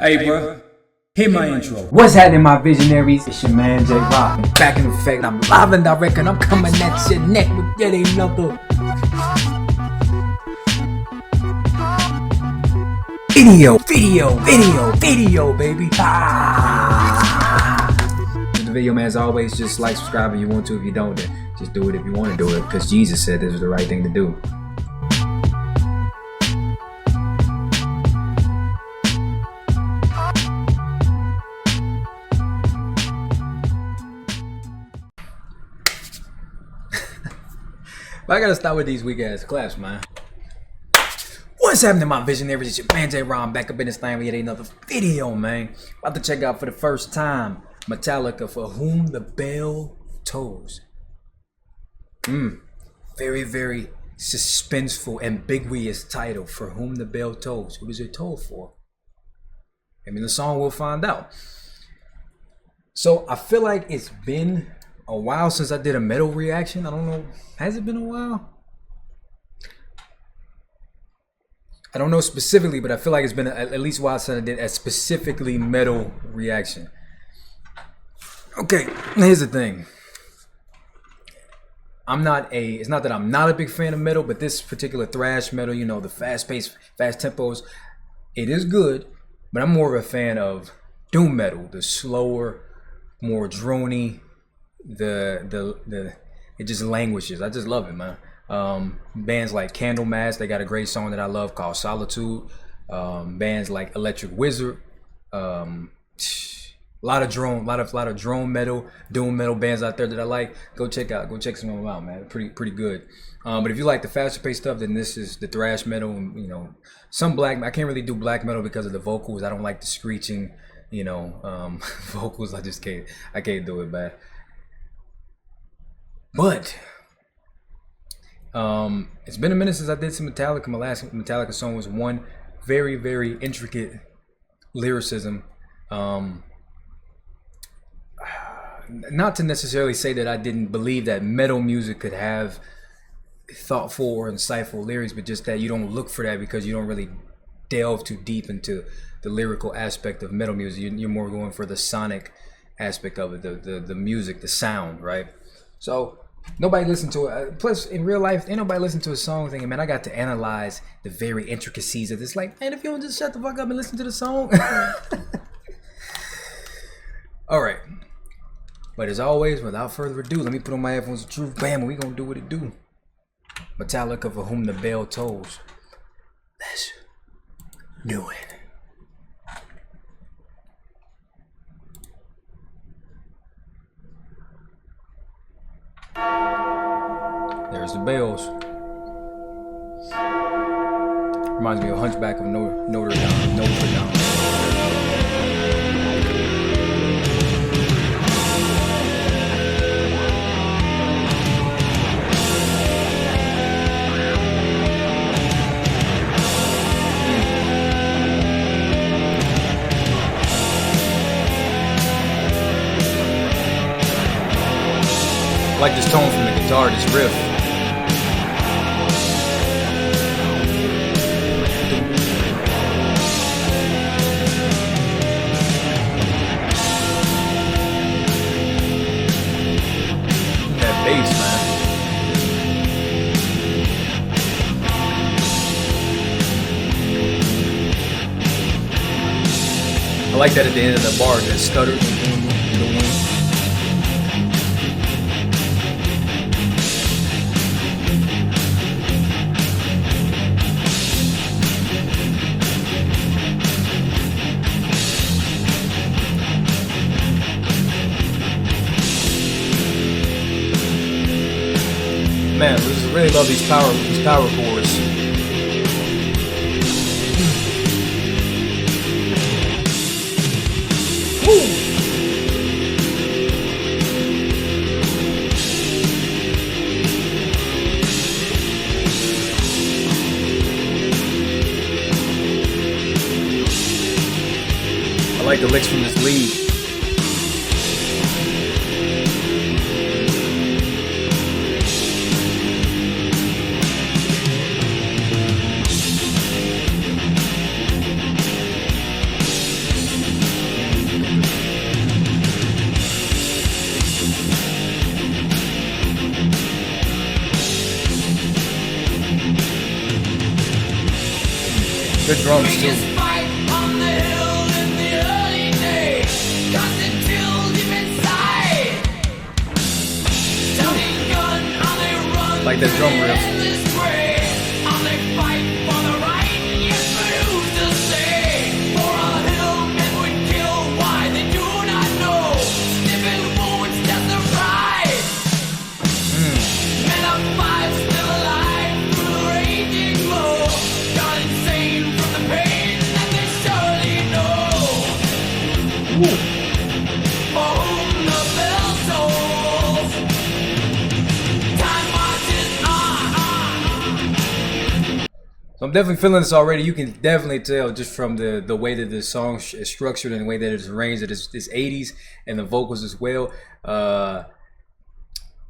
Hey, bro, hit my intro. What's happening, my visionaries? It's your man J Rock. Back in effect, I'm live and direct, and I'm coming at your neck with yet another video, baby. The video, man, as always, just like, subscribe if you want to. If you don't, then just do it if you want to do it, because Jesus said this was the right thing to do. I gotta start with these weak ass claps, man. What's happening, my visionaries? It's your man J Ron back up in this thing with yet another video, man. About to check out for the first time Metallica, For Whom the Bell Tolls. Very, very suspenseful, ambiguous title. For Whom the Bell Tolls. Who does it toll for? I mean, the song we'll find out. So I feel like it's been a while since I did a metal reaction. I don't know. Has it been a while? I don't know specifically, but I feel like it's been at least a while since I did a specifically metal reaction. Okay, here's the thing. It's not that I'm not a big fan of metal, but this particular thrash metal, you know, the fast pace, fast tempos, it is good, but I'm more of a fan of doom metal, the slower, more drony, it just languishes. I just love it, man. Bands like Candlemass, they got a great song that I love called Solitude. Bands like Electric Wizard, a lot of drone metal, doom metal bands out there that I like. Go check some of them out, man. Pretty good. But if you like the faster paced stuff, then this is the thrash metal. And, you know, some black. I can't really do black metal because of the vocals. I don't like the screeching, you know, vocals. I can't do it, man. But it's been a minute since I did some Metallica. My last Metallica song was one very, very intricate lyricism. Not to necessarily say that I didn't believe that metal music could have thoughtful or insightful lyrics, but just that you don't look for that because you don't really delve too deep into the lyrical aspect of metal music. You're more going for the sonic aspect of it, the music, the sound, right? So nobody listened to it. Plus, in real life, ain't nobody listen to a song thinking, man, I got to analyze the very intricacies of this. Like, man, if you don't just shut the fuck up and listen to the song. All right. But as always, without further ado, let me put on my headphones of truth. Bam, and we gonna do what it do. Metallica, For Whom the Bell Tolls. Let's do it. There's the bells. Reminds me of Hunchback of Notre Dame. I like this tone from the guitar, this riff. That bass, man. I like that at the end of the bar, that stutter. Man, I really love these power chords. Woo! I like the licks from this lead. Good drums too. Like that drum riff. So I'm definitely feeling this already. You can definitely tell just from the way that this song is structured and the way that it's arranged that it's 80s and the vocals as well.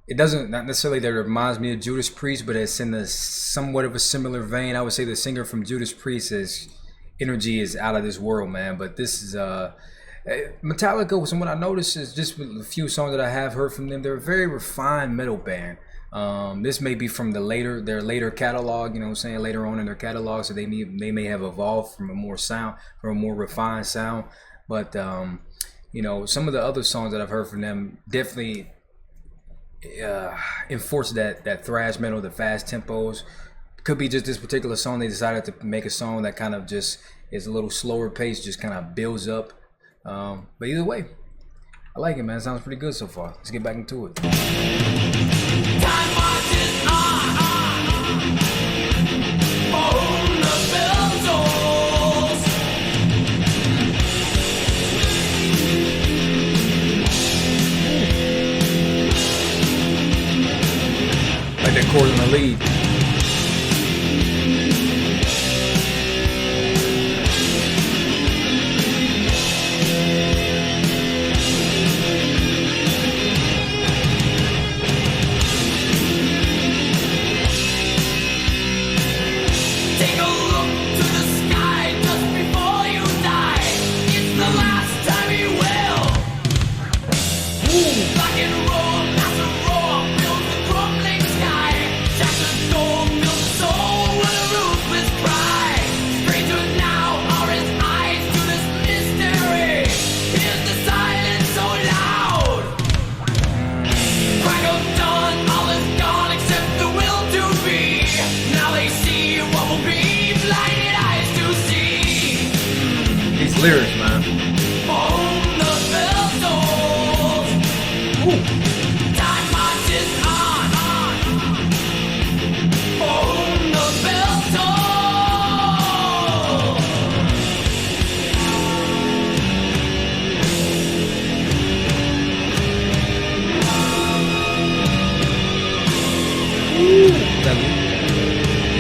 It doesn't, not necessarily that it reminds me of Judas Priest, but it's in a somewhat of a similar vein. I would say the singer from Judas Priest's energy is out of this world, man. But this is Metallica. From what I noticed is just a few songs that I have heard from them. They're a very refined metal band. This may be from their later catalog, you know what I'm saying, later on in their catalog, so they may have evolved from a more refined sound. But you know, some of the other songs that I've heard from them definitely enforce that thrash metal, the fast tempos. Could be just this particular song they decided to make a song that kind of just is a little slower pace, just kind of builds up. But either way, I like it, man. It sounds pretty good so far. Let's get back into it. Time marches on. The bell tolls. Like that chord in the lead. Lyrics, man. Time marches on. The bell tolls.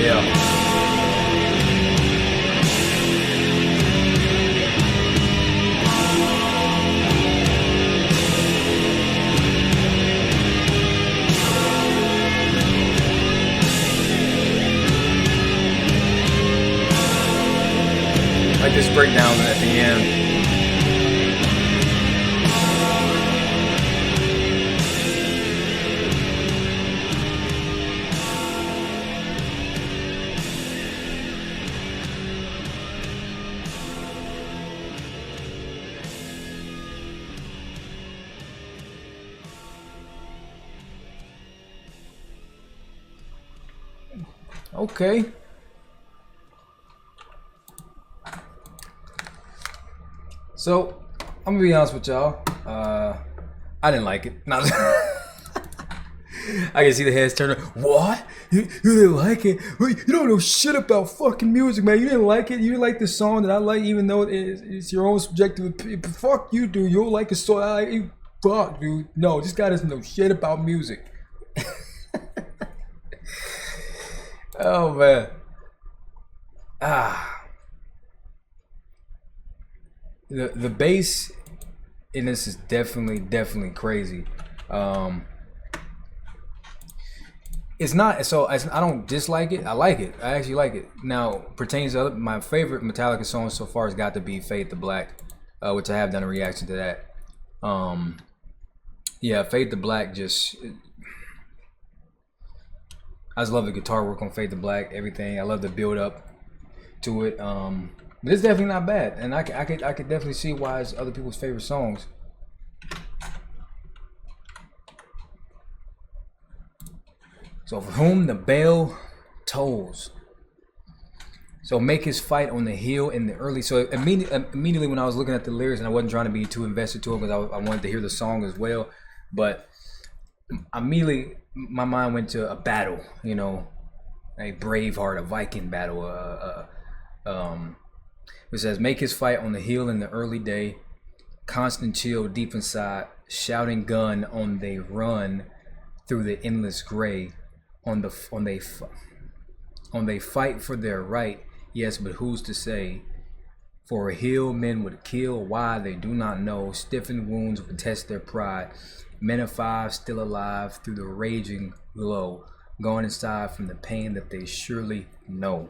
Yeah. Like this breakdown at the end. Okay. So, I'm gonna be honest with y'all. I didn't like it. No. I can see the heads turning. What? You didn't like it? You don't know shit about fucking music, man. You didn't like it? You didn't like the song that I like, even though it's your own subjective opinion. Fuck you, dude. You don't like a song I like. Fuck, dude. No, this guy doesn't know shit about music. Oh, man. The bass in this is definitely crazy. It's not so I don't dislike it. I like it. I actually like it. Now pertains to my favorite Metallica song so far has got to be "Fade to Black," which I have done a reaction to that. Yeah, "Fade to Black" just. I just love the guitar work on "Fade to Black." Everything. I love the build up. to it. But it's definitely not bad, and I could definitely see why it's other people's favorite songs. So for whom the bell tolls. So make his fight on the hill in the early. So immediately when I was looking at the lyrics, and I wasn't trying to be too invested to it because I wanted to hear the song as well, but immediately my mind went to a battle, you know, a Braveheart, a Viking battle. It says, make his fight on the hill in the early day, constant chill deep inside, shouting gun on they run through the endless gray, on they fight for their right. Yes, but who's to say? For a hill men would kill, why they do not know. Stiffened wounds would test their pride. Men of five still alive through the raging glow, gone inside from the pain that they surely know.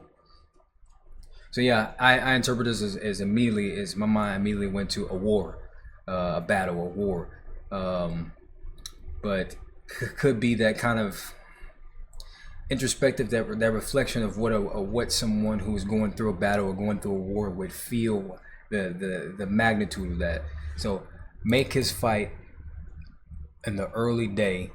So yeah, I interpret this as immediately, as my mind immediately went to a war, a battle, a war. But could be that kind of introspective, that reflection of what someone who is going through a battle or going through a war would feel, the magnitude of that. So make his fight in the early day.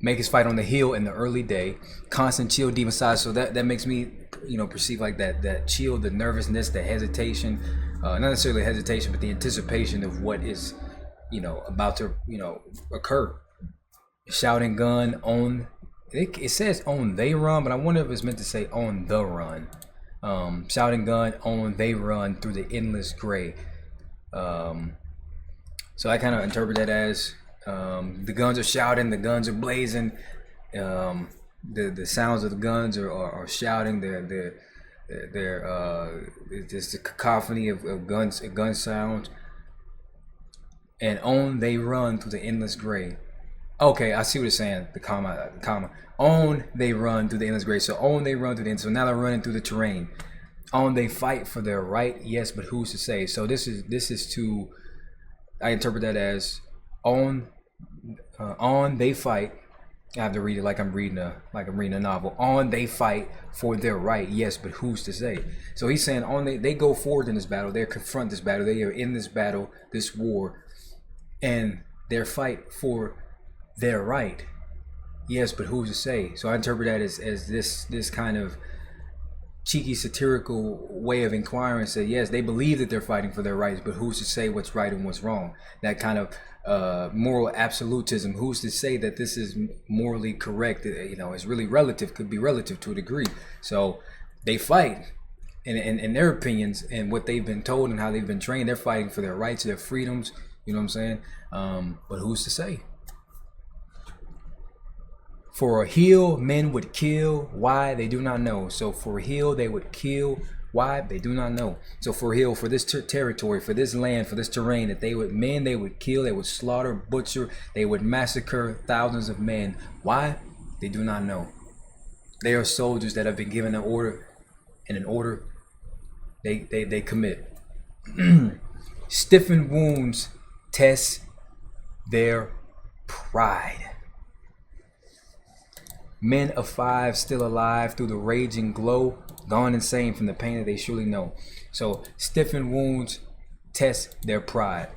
Make his fight on the hill in the early day. Constant chill deep inside. So that makes me, you know, perceive like that chill, the nervousness, the hesitation, not necessarily hesitation, but the anticipation of what is, you know, about to, you know, occur. Shouting gun on, it says on they run, but I wonder if it's meant to say on the run. Shouting gun on they run through the endless gray. So I kind of interpret that as the guns are shouting, the guns are blazing, the sounds of the guns are shouting. They're just a cacophony of gun sounds, and on they run through the endless gray. Okay, I see what it's saying. The comma. On they run through the endless gray. So on they run through the end. So now they're running through the terrain. On they fight for their right. Yes, but who's to say? So this is to, I interpret that as on they fight. I have to read it like I'm reading a novel. On they fight for their right. Yes, but who's to say? So he's saying on they go forward in this battle. They confront this battle. They are in this battle, this war, and their fight for their right. Yes, but who's to say? So I interpret that as this kind of cheeky satirical way of inquiring. Say yes, they believe that they're fighting for their rights, but who's to say what's right and what's wrong? That kind of moral absolutism. Who's to say that this is morally correct? You know, it's really relative. Could be relative to a degree. So they fight in their opinions and what they've been told and how they've been trained. They're fighting for their rights, their freedoms. You know what I'm saying? But who's to say? For a hill men would kill, why they do not know. So for a hill they would kill, why they do not know. So for a hill, for this territory, for this land, for this terrain, that they would kill, they would slaughter, butcher, they would massacre thousands of men. Why? They do not know. They are soldiers that have been given an order, and an order they commit. Stiffened wounds test their pride. Men of five still alive through the raging glow, gone insane from the pain that they surely know. So stiffened wounds test their pride.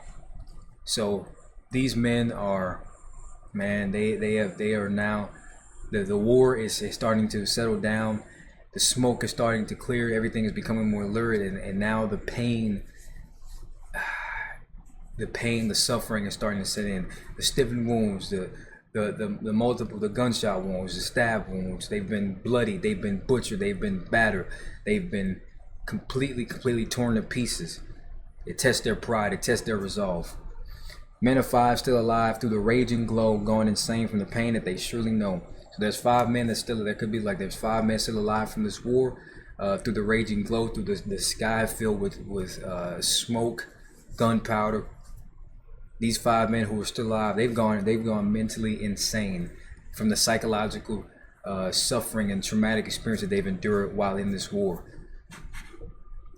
So these men are, man, they are now, the war is starting to settle down. The smoke is starting to clear. Everything is becoming more lurid, and now the pain, the suffering is starting to set in. The stiffened wounds, the multiple, the gunshot wounds, the stab wounds, they've been bloody, they've been butchered, they've been battered, they've been completely torn to pieces. It tests their pride, it tests their resolve. Men of five still alive through the raging glow, going insane from the pain that they surely know. So there's 5 men that still, there could be like there's 5 men still alive from this war, through the raging glow, through the sky filled with smoke, gunpowder. These 5 men who are still alive, they've gone mentally insane from the psychological suffering and traumatic experience that they've endured while in this war.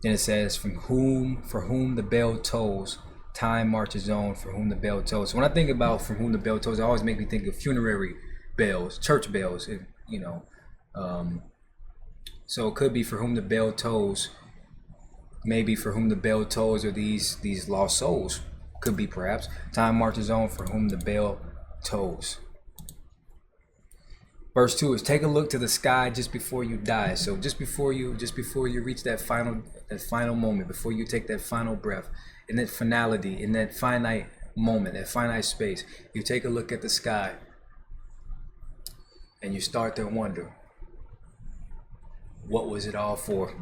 Then it says, for whom the bell tolls, time marches on, for whom the bell tolls. So when I think about from whom the bell tolls, it always make me think of funerary bells, church bells, you know, So it could be for whom the bell tolls. Maybe for whom the bell tolls are these lost souls. Could be perhaps. Time marches on for whom the bell tolls. Verse 2 is take a look to the sky just before you die. So just before you reach that final moment, before you take that final breath, in that finality, in that finite moment, that finite space, you take a look at the sky and you start to wonder, what was it all for?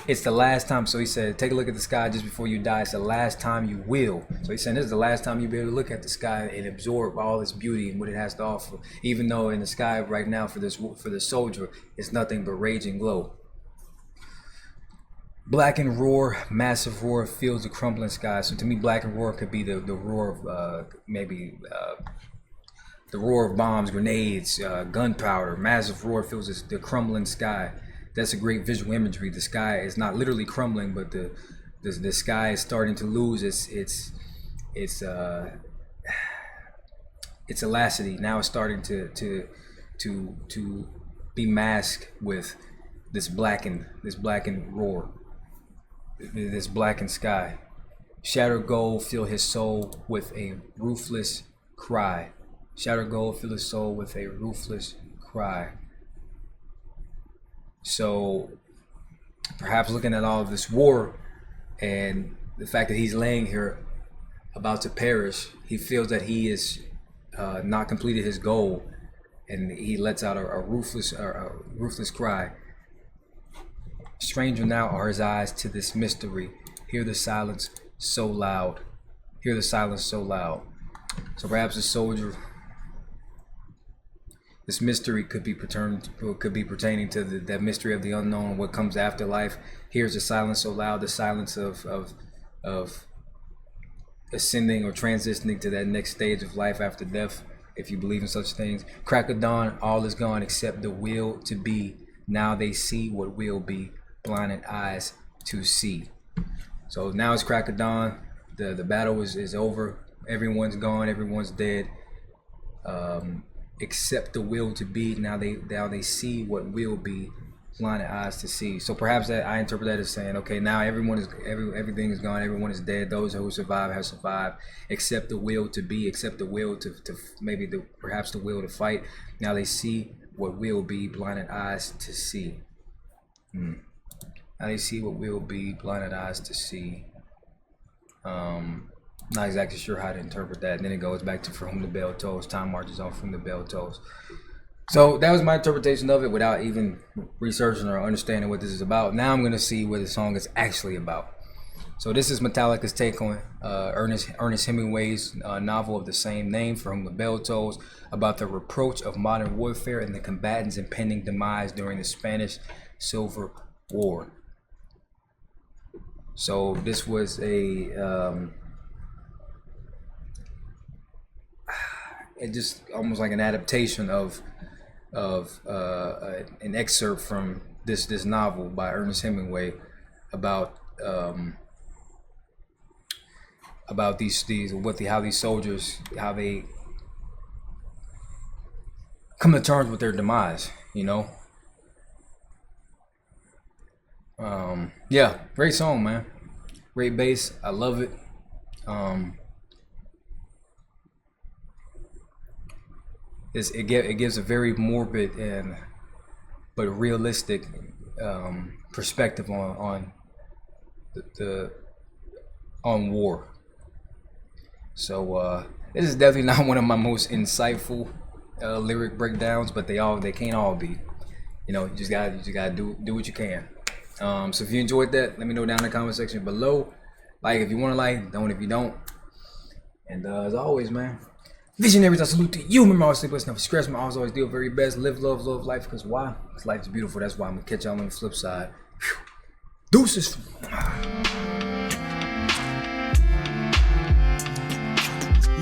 It's the last time. So he said, take a look at the sky just before you die. It's the last time you will. So he's saying this is the last time you'll be able to look at the sky and absorb all its beauty and what it has to offer. Even though in the sky right now for the soldier, it's nothing but raging glow. Black and roar, massive roar fills the crumbling sky. So to me, black and roar could be the roar of the roar of bombs, grenades, gunpowder. Massive roar fills the crumbling sky. That's a great visual imagery. The sky is not literally crumbling, but the sky is starting to lose its elasticity. Now it's starting to be masked with this blackened roar, this blackened sky. Shattered gold fill his soul with a ruthless cry. Shattered gold fill his soul with a ruthless cry. So perhaps looking at all of this war and the fact that he's laying here about to perish, he feels that he is not completed his goal, and he lets out a ruthless cry. Stranger now are his eyes to this mystery. Hear the silence so loud. Hear the silence so loud. So perhaps a soldier. This mystery could be pertaining to that mystery of the unknown, what comes after life. Here's the silence so loud, the silence of ascending or transitioning to that next stage of life after death, if you believe in such things. Crack of dawn, all is gone except the will to be. Now they see what will be, blinded eyes to see. So now it's crack of dawn. The battle is over. Everyone's gone. Everyone's dead. Except the will to be. Now they see what will be, blinded eyes to see. So perhaps that I interpret that as saying, okay, now everything is gone, everyone is dead. Those who survive have survived, except the will to be, except the will to maybe perhaps the will to fight. Now they see what will be, blinded eyes to see. Now they see what will be, blinded eyes to see. Not exactly sure how to interpret that. And then it goes back to for whom the bell tolls. Time marches on from the bell tolls. So that was my interpretation of it without even researching or understanding what this is about. Now I'm going to see what the song is actually about. So this is Metallica's take on Ernest Hemingway's novel of the same name, For Whom the Bell Tolls, about the reproach of modern warfare and the combatants' impending demise during the Spanish Civil War. So this was it just almost like an adaptation of an excerpt from this novel by Ernest Hemingway about how these soldiers, how they come to terms with their demise, you know. Yeah, great song, man. Great bass, I love it. It gives a very morbid but realistic perspective on war. So this is definitely not one of my most insightful lyric breakdowns, but they can't all be. You know, you just gotta do what you can. So if you enjoyed that, let me know down in the comment section below. Like if you want to like, don't if you don't. And as always, man, visionaries, I salute to you. Remember, always stay blessed, never stress. My always do your very best. Live, love life. Because why? Because life is beautiful. That's why I'm gonna catch y'all on the flip side. Whew. Deuces.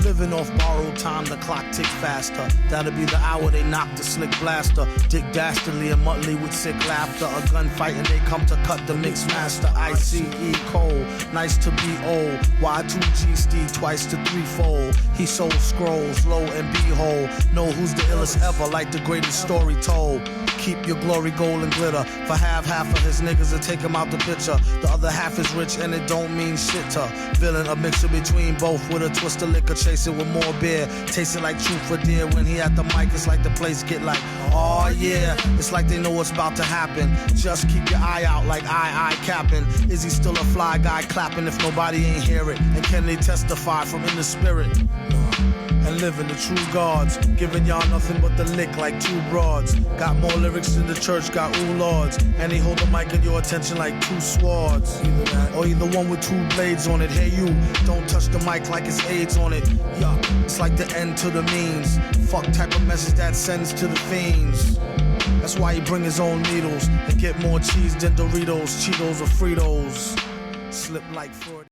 living off borrowed time, the clock tick faster. That'll be the hour they knock the slick blaster. Dick Dastardly and Muttley with sick laughter. A gunfight and they come to cut the mix master. ICE Cole, nice to be old. Y2G Steve twice to threefold. He sold scrolls, lo and behold. Know who's the illest ever, like the greatest story told. Keep your glory gold and glitter. For half of his niggas to take him out the picture. The other half is rich and it don't mean shit to villain. A mixture between both with a twist of liquor. Chasing with more beer. Tasting like truth for dear. When he at the mic, it's like the place get like, oh yeah. It's like they know what's about to happen. Just keep your eye out like I capping. Is he still a fly guy clapping if nobody ain't hear it? And can they testify from in the spirit? And living the true gods, giving y'all nothing but the lick like two broads. Got more lyrics than the church got ooh lords. And they hold the mic in your attention like two swords. Either that, or either one with two blades on it. Hey you, don't touch the mic like it's AIDS on it. Yeah, it's like the end to the means. Fuck type of message that sends to the fiends. That's why he bring his own needles and get more cheese than Doritos, Cheetos or Fritos. Slip like Freud.